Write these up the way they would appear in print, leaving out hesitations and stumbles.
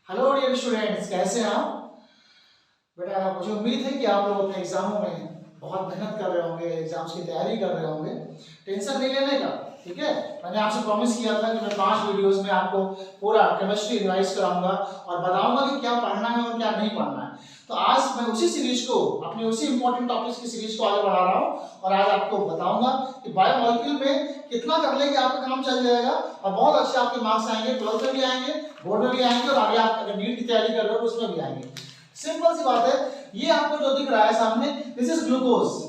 Hello dear students, कैसे हैं आप? बेटा, मुझे उम्मीद है कि आप लोग अपने एग्जामों में बहुत मेहनत कर रहे होंगे, एग्जाम्स की तैयारी कर रहे होंगे। टेंशन नहीं लेने का, ठीक है। मैंने आपसे प्रॉमिस किया था कि मैं 5 वीडियोस में आपको पूरा केमिस्ट्री रिवाइज कराऊंगा और बताऊंगा कि क्या पढ़ना है और क्या नहीं पढ़ना है। तो आज मैं उसी सीरीज को, अपनी उसी इंपॉर्टेंट टॉपिक्स की सीरीज को आगे बढ़ा रहा हूँ और आज आपको बताऊंगा कि बायोमॉलिक्यूल में कितना कर लेंगे आपका काम चल जाएगा और बहुत अच्छे आपके मार्क्स आएंगे, 12th में भी आएंगे, बोर्ड में भी आएंगे और आगे आप अगर नीट की तैयारी कर रहे हो उसमें भी आएंगे। सिंपल सी बात है। ये आपको जो दिख रहा है सामने, दिस इज ग्लूकोज।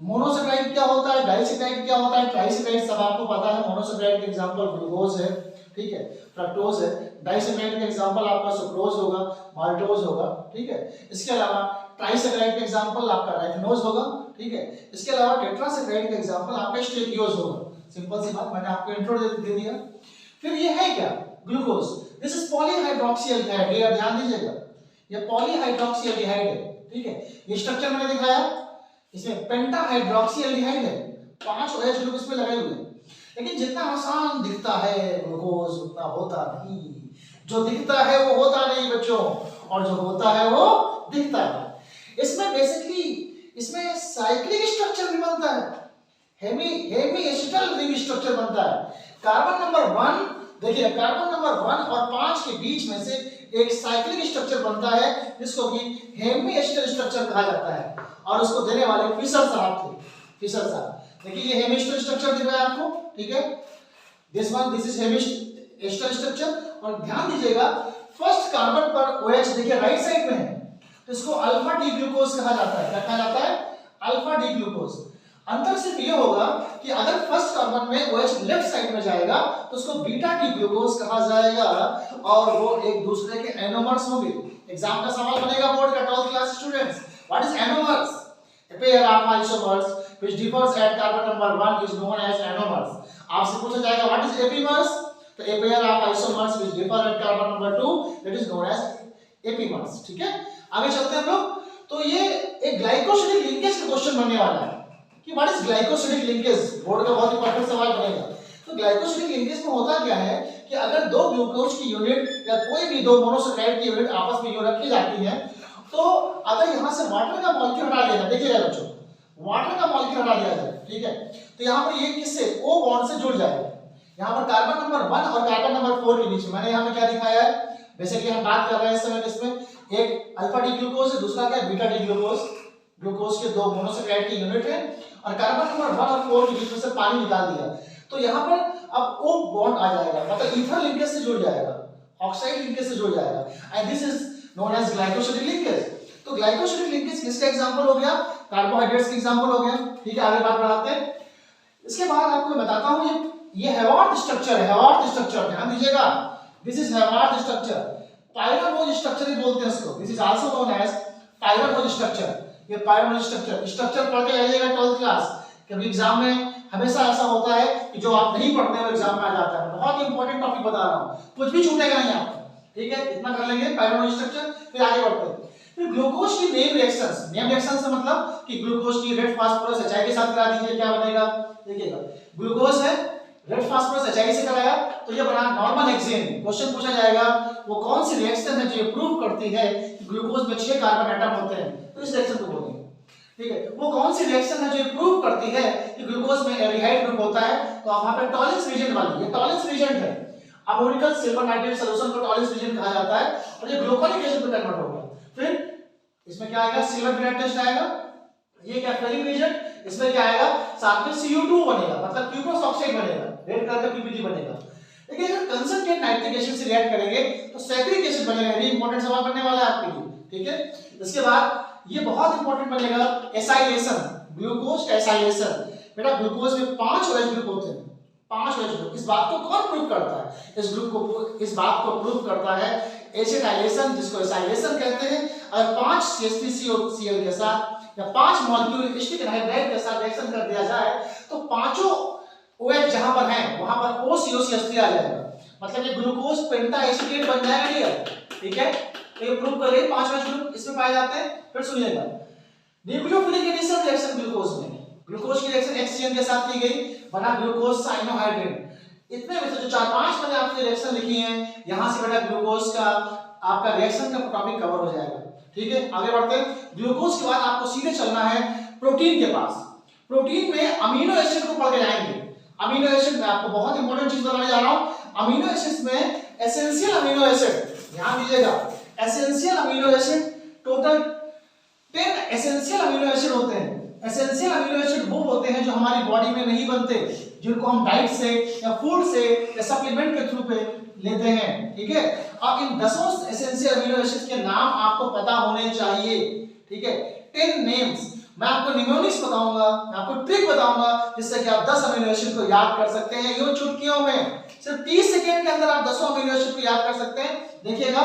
मोनोसेक्राइड क्या होता है, डाइसेक्राइड क्या होता है, ट्राइसेक्राइड सब आपको पता है। मोनोसेक्राइड का एग्जांपल ग्लूकोज है, ठीक है, फ्रक्टोज है। डाइसेक्राइड का एग्जांपल आपका सुक्रोज होगा, माल्टोज होगा, ठीक है। इसके अलावा ट्राइसेक्राइड का एग्जांपल आपका राइफिनोज होगा, ठीक है। इसके अलावा टेट्रासेक्राइड का एग्जांपल आपका स्टेकियोज होगा। सिंपल सी बात, मैंने आपको इंट्रो दे दिया। फिर ये है क्या? Glucose. This is polyhydroxy aldehyde. ये ध्यान दीजिएगा, ये पॉलीहाइड्रोक्सी एल्डिहाइड है, ठीक है। ये स्ट्रक्चर मैंने दिखाया, इसमें पेंटाहाइड्रोक्सी एल्डिहाइड है, 5 OH ग्रुप इसमें लगे हुए हैं। लेकिन जितना आसान दिखता है ग्लूकोज उतना होता नहीं। जो दिखता है वो होता नहीं बच्चों, और जो होता है वो दिखता है। इसमें बेसिकली इसमें साइक्लिक स्ट्रक्चर भी बनता है, हेमी एसिटल रिंग स्ट्रक्चर बनता है। कार्बन नंबर 1, देखिए कार्बन नंबर 1 और 5 के बीच में से एक साइक्लिक स्ट्रक्चर बनता है जिसको कि हेमी एसिटल स्ट्रक्चर कहा जाता है और उसको देने वाले फिशर साहब थे। फिशर साहब, देखिए ये हेमी एसिटल स्ट्रक्चर दिख रहा है आपको, ठीक है। This is hemiacetal structure. और ध्यान दीजिएगा, फर्स्ट कार्बन पर OH देखिए राइट साइड में है, तो इसको अल्फा डी ग्लूकोज कहा जाता है। क्या कहा जाता है? Alpha D glucose. अंतर सिर्फ ये होगा कि अगर फर्स्ट कार्बन में OH लेफ्ट साइड में जाएगा तो उसको बीटा डी ग्लूकोज कहा जाएगा और वो एक दूसरे के एनोमर्स होंगे। एग्जाम का सवाल बनेगा बोर्ड का, 12th class students, what is anomers? A pair of isomers which differs at carbon number 1 is known as anomers. आपसे पूछा जाएगा what is epimers? तो a pair of isomers which differ at carbon number 2 that is known as epimers, ठीक है। आगे चलते हैं हम लोग। तो ये एक ग्लाइकोसिडिक लिंकेज का क्वेश्चन बनने वाला है कि what is glycosidic linkage, board का बहुत इंपॉर्टेंट सवाल बनेगा। तो ग्लाइकोसिडिक लिंकेज में होता क्या है कि अगर दो ग्लूकोज की यूनिट या कोई भी दो मोनोसेक्राइड की यूनिट आपस में यूं रखी जाती है, तो अगर यहां से वाटर का मॉलिक्यूल हटा दिया जाए, देखिएगा बच्चों, वाटर का मॉलिक्यूल हटा दिया जाए, ठीक है, तो यहां पर ये किससे O बॉन्ड से जुड़ जाएगा। यहां पर कार्बन नंबर 1 और कार्बन नंबर 4 के बीच में मैंने यहां पे क्या दिखाया है, बेसिकली हम बात कर रहे हैं इस समय इसमें एक अल्फा डी ग्लूकोज है, दूसरा क्या है, बीटा डी ग्लूकोज। ग्लूकोज के दो मोनोसेक्राइड की यूनिट है और कार्बन नंबर 1 और 4 के बीच में से पानी निकाल दिया, तो यहां पर अब O बॉन्ड आ जाएगा, मतलब ईथर लिंकेज से जुड़ जाएगा, ऑक्साइड लिंकेज से जुड़ जाएगा, and this is known as glycosidic linkage. तो ग्लाइकोसिडिक लिंकेज किसका एग्जांपल हो गया? कार्बोहाइड्रेट्स का एग्जांपल हो गया, ठीक है। आगे बात बढ़ाते हैं। इसके बाद आपको मैं बताता हूं ये हेवार्ट स्ट्रक्चर है, हेवार्ट स्ट्रक्चर, ध्यान दीजिएगा, this is Haworth structure. Pyranose structure भी बोलते हैं इसको, this is also known as pyranose structure. ये पायरामोज स्ट्रक्चर पढ़ के आइएगा 12th क्लास, क्योंकि एग्जाम में हमेशा ऐसा होता है कि जो आप नहीं पढ़ते हो एग्जाम में आ जाता है। बहुत इंपॉर्टेंट टॉपिक बता रहा हूं, कुछ भी छूटेगा नहीं आपको, ठीक है। इतना कर लेंगे पायरामोज स्ट्रक्चर, फिर आगे बढ़ते हैं। फिर ग्लूकोज की नेम रिएक्शंस, नेम रिएक्शंस का मतलब कि ग्लूकोज की रेड फास्फोरस HI के साथ करा दीजिए, क्या बनेगा, देखिएगा ग्लूकोज है, रेड फास्फोरस HI से कराया तो ये बना नॉर्मल हेक्सेन। क्वेश्चन पूछा जाएगा वो कौन सी रिएक्शन है जो ये प्रूव करती है कि ग्लूकोज में 6 कार्बन एटम होते हैं, तो इस रिएक्शन को बोलेंगे, ठीक है। वो कौन सी रिएक्शन है जो ये प्रूव करती है कि ग्लूकोज में एल्डिहाइड ग्रुप होता है, तो वहां पे टॉलेंस रीजन वाली, ये टॉलेंस रीजन है। अमोनिकल सिल्वर नाइट्रेट सॉल्यूशन को टॉलेंस रीजन कहा जाता है और ये ग्लूकोनिक एसिड में कन्वर्ट होगा। फिर इसमें क्या आएगा, सिल्वर ग्रेड टेस्ट आएगा। ये क्या, फेरिक रीजन, इसमें क्या आएगा, साथ में Cu2 बनेगा, मतलब क्यूप्रस ऑक्साइड बनेगा, रेड कलर का PPT बनेगा। लेकिन अगर कंसंट्रेट नाइट्रिक एसिड से रिएक्ट करेंगे तो सैकरिक एसिड बनेगा। ये इंपॉर्टेंट सवाल बनने वाला है आपके लिए, ठीक है। इसके बाद ये बहुत इंपॉर्टेंट बनेगा एसाइलेशन, ग्लूकोज का एसाइलेशन। बेटा ग्लूकोज में 5 OH ग्रुप होते हैं, 5 OH ग्रुप। इस बात को कौन प्रूव करता है? इस बात को प्रूव करता है एसिटाइलेशन, जिसको एसाइलेशन कहते हैं। अगर 5 CH3COCl के साथ या 5 मॉलिक्यूल स्टिक एनहाइड्राइड के साथ रिएक्शन कर दिया जाए तो पांचों OH जहां पर हैं वहां पर OCOCH3 आ जाएगा, मतलब ये ग्लूकोज पेंटा एसिटेट बन जाएगा, ठीक है। तो ये प्रूव कर रहे 5 OH ग्रुप इसमें पाए जाते हैं। फिर सुनिएगा, न्यूक्लियोफिलिक एडिशन रिएक्शन ग्लूकोज में, ग्लूकोज की रिएक्शन HCN के साथ की गई, बना ग्लूकोज साइनोहाइड्रेट। इतने में से जो 4-5 मैंने आपसे रिएक्शन लिखी हैं, यहां से बेटा ग्लूकोज का आपका रिएक्शन का टॉपिक कवर हो जाएगा। ठीक है, आगे बढ़ते हैं। ग्लूकोज के बाद आपको सीधे चलना है प्रोटीन के पास। प्रोटीन में अमीनो एसिड को पढ़ के जाएंगे। अमीनो एसिड में आपको बहुत इंपॉर्टेंट चीज बताने जा रहा हूं। अमीनो एसिड्स में एसेंशियल अमीनो एसिड, ध्यान दीजिएगा, essential amino acid total 10 essential amino acid होते हैं। एसेंशियल अमीनो एसिड वो होते हैं जो हमारी बॉडी में नहीं बनते, जिनको हम डाइट से या फूड से या सप्लीमेंट के थ्रू पे लेते हैं। ठीक है, अब इन 10 एसेंशियल अमीनो एसिड के नाम आपको पता होने चाहिए। ठीक है, 10 नेम्स। मैं आपको निमोनिक्स बताऊंगा, मैं आपको ट्रिक बताऊंगा जिससे कि आप 10 अमीनो एसिड को याद कर सकते हैं यूं चुटकियों में। सिर्फ 30 सेकंड के अंदर आप 10 अमीनो एसिड को याद कर सकते हैं। देखिएगा,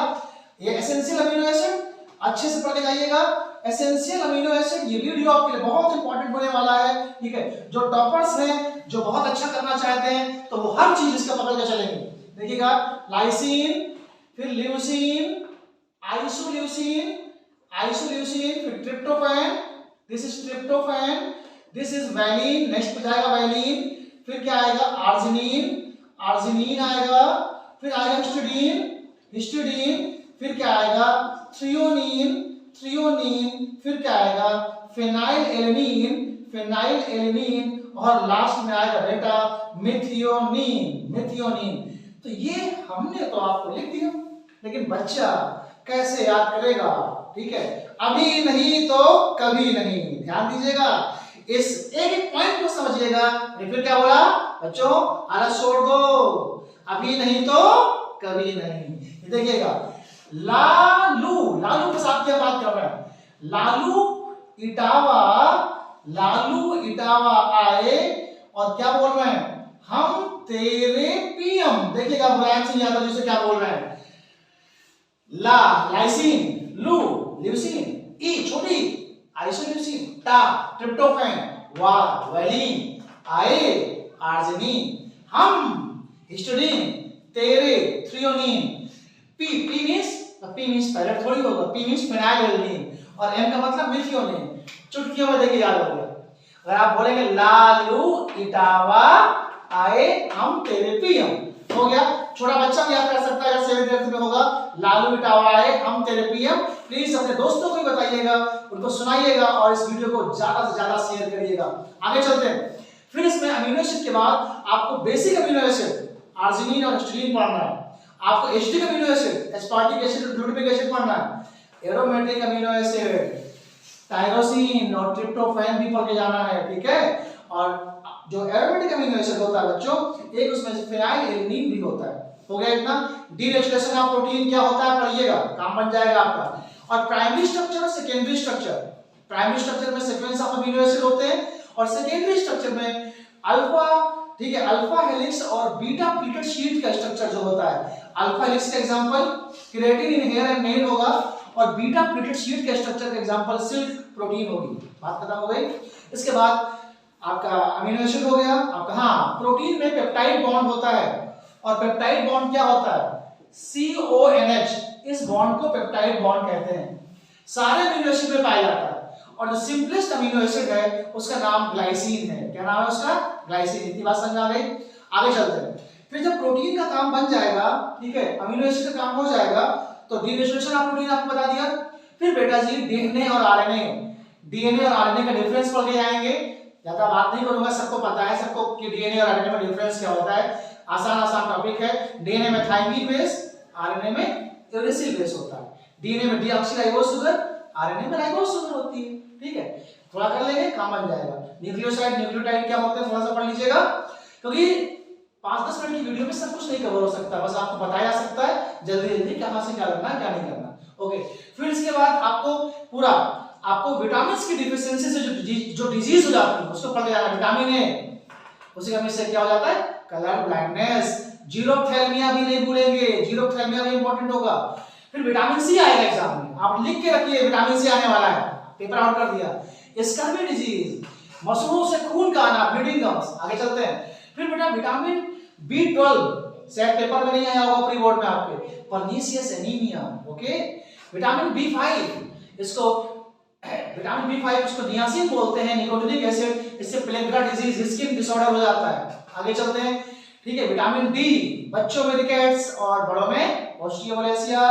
ये एसेंशियल अमीनो एसिड अच्छे से पढ़ के जाइएगा। एसेंशियल अमीनो एसिड, ये वीडियो आपके लिए बहुत इंपॉर्टेंट होने वाला है। ठीक है, जो टॉपर्स हैं, जो बहुत अच्छा करना चाहते हैं, तो वो हर चीज इसका पकड़ के चलेंगे। देखिएगा, लाइसिन, फिर ल्यूसीन, आइसोल्यूसीन, आइसोल्यूसीन, फिर tryptophan, this is tryptophan, this is valine, next पे जाएगा वैलिन, फिर क्या आएगा आर्जिनिन, आर्जिनिन आएगा, फिर आएगा हिस्टिडीन, हिस्टिडीन, फिर क्या आएगा थ्रियोनिन, थ्रियोनिन, फिर क्या आएगा फेनाइल एलेनिन, फेनाइल एलेनिन, और लास्ट में आएगा बेटा मिथियोनिन, मिथियोनिन। तो ये हमने तो आपको लिख दिया, लेकिन बच्चा कैसे याद करेगा? ठीक है, अभी नहीं तो कभी नहीं। ध्यान दीजिएगा, इस एक एक पॉइंट को समझिएगा। फिर क्या बोला बच्चों, आलस छोड़ दो, अभी नहीं तो कभी नहीं। देखिएगा, लालू, लालू के साथ क्या बात कर रहे हैं? लालू इटावा, लालू इटावा आए और क्या बोल रहे हैं? हम तेरे पीएम। देखिएगा मुलायम सिंह यादव जी से क्या बोल रहे हैं? ला लाइसिन, लू ल्यूसीन, ई छोटी आइसोल्यूसीन, टा ट्रिप्टोफैन, वा वैलिन, आए आर्जिनिन, हम हिस्टिडीन, तेरे थ्रियोनिन, पी पी मींस पहले थोड़ी होगा, पी मींस फेनाइलएलेनिन, और एम का मतलब मिथियोनिन। चुटकियों में देखिए याद हो गया। अगर आप बोलेंगे लालू इटावा आए हम तेरे पीएम, हो गया। छोटा बच्चा भी याद कर सकता है, 7th 8th में होगा, लालू इटावा आए हम तेरे पीएम। प्लीज अपने दोस्तों को भी बताइएगा, उनको सुनाइएगा और इस वीडियो को ज्यादा से ज्यादा शेयर करिएगा। आगे चलते हैं। फिर इसमें अमीनो एसिड के बाद आपको बेसिक अमीनो एसिड आर्जिनिन और हिस्टिडीन पढ़ना है। आपको acidic amino acid aspartic acid और ग्लूटामिक एसिड पढ़ना है। एरोमेटिक अमीनो एसिड टायरोसिन और ट्रिप्टोफैन भी पढ़ के जाना है। ठीक है, और जो एरोमेटिक अमीनो एसिड होता है बच्चों, एक उसमें से फेनाइलएलेनिन भी होता है। हो गया इतना। डीनेचुरेशन ऑफ प्रोटीन क्या होता है पढ़िएगा, काम बन जाएगा आपका। और प्राइमरी स्ट्रक्चर और सेकेंडरी स्ट्रक्चर, प्राइमरी स्ट्रक्चर में सीक्वेंस ऑफ अमीनो एसिड होते हैं और सेकेंडरी स्ट्रक्चर में अल्फा, ठीक है, अल्फा हेलिक्स और बीटा प्लीटेड शीट का स्ट्रक्चर जो होता है। अल्फा हेलिक्स का example keratin in hair and nail होगा और बीटा प्लीटेड शीट के स्ट्रक्चर का एग्जांपल सिल्क प्रोटीन होगी। बात खत्म हो गई। इसके बाद आपका अमीनो एसिड हो गया आपका। हाँ, प्रोटीन में पेप्टाइड बॉन्ड होता है और पेप्टाइड बॉन्ड क्या होता है? CONH, इस बॉन्ड को पेप्टाइड बॉन्ड कहते हैं। सारे अमीनो एसिड में पाया जाता है और जो सिंपलेस्ट अमीनो एसिड है उसका नाम ग्लाइसिन है। क्या नाम है उसका? ग्लाइसिन। इतनी बात समझ आ गई। आगे चलते हैं। फिर जब प्रोटीन का काम बन जाएगा, ठीक है, अमीनो एसिड का काम हो जाएगा, तो डीनेचुरेशन ऑफ प्रोटीन आपको बता दिया। फिर बेटा जी डीएनए और आरएनए, डीएनए और आरएनए का डिफरेंस पढ़ के जाएंगे। ज्यादा बात नहीं करूंगा, सबको पता है सबको कि डीएनए और आरएनए में डिफरेंस क्या होता है। आसान टॉपिक है। डीएनए में थायमिन बेस, आरएनए में यूरेसिल बेस होता है। डीएनए में डीऑक्सीराइबोज शुगर, आरएनए में राइबोज शुगर होती है। ठीक है, थोड़ा कर लेंगे, काम बन जाएगा। न्यूक्लियोसाइड न्यूक्लियोटाइड क्या होते हैं थोड़ा सा पढ़ लीजिएगा, क्योंकि 5-10 मिनट की वीडियो में सब कुछ नहीं कवर हो सकता, बस आपको बताया जा सकता है जल्दी जल्दी कहां से क्या करना है क्या नहीं करना। ओके, फिर इसके बाद आपको विटामिन की डिफिशियंसी से जो डिजीज हो जाती है उसको पढ़ के जाना। विटामिन ए, उसी कमी से क्या हो जाता है? Colour blindness. जीरोथैल्मिया भी नहीं भूलेंगे, जीरोथैल्मिया भी इंपॉर्टेंट होगा। फिर विटामिन सी आएगा एग्जाम में, आप लिख के रखिए विटामिन सी आने वाला है, पेपर आउट कर दिया। स्कर्वी डिजीज, मसूड़ों से खून का आना, ब्लीडिंग गम्स। आगे चलते हैं। फिर बेटा विटामिन B12, शायद पेपर में नहीं आया होगा प्री बोर्ड में आपके, pernicious anaemia. Okay, vitamin B5, इसको विटामिन B5 उसको नियासिन बोलते हैं, निकोटिनिक एसिड। इससे प्लेग्रा डिजीज, स्किन डिसऑर्डर हो जाता है। आगे चलते हैं। ठीक है। विटामिन डी बच्चों में रिकेट्स और बड़ों में osteomalacia.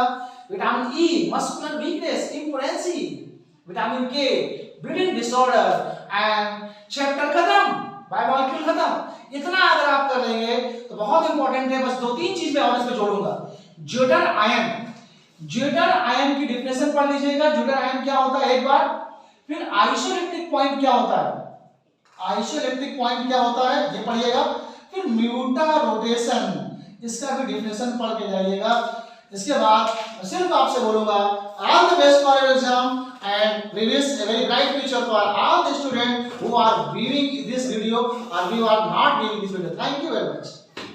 Vitamin E muscular weakness, impotency. Vitamin के ब्रीदिंग डिसऑर्डर। एंड चैप्टर खत्म, बायोमॉलिक्यूल खत्म। इतना अगर आप कर लेंगे तो बहुत इंपॉर्टेंट है। बस 2-3 चीज मैं और इसमें जोड़ूंगा। ज्यूटर आयन, ज्यूटर आयन की डिफिनेशन पढ़ लीजिएगा। ज्यूटर आयन क्या होता है एक बार, फिर आइसोइलेक्ट्रिक पॉइंट क्या होता है, आइसोइलेक्ट्रिक पॉइंट क्या होता है ये पढ़िएगा। फिर म्यूटा रोटेशन, इसका भी डिफिनेशन पढ़ के जाइएगा। इसके बाद सिर्फ आपसे बोलूंगा all the best for your exam and we wish a very bright future for all the students who are viewing this video or who are not viewing this video. Thank you very much.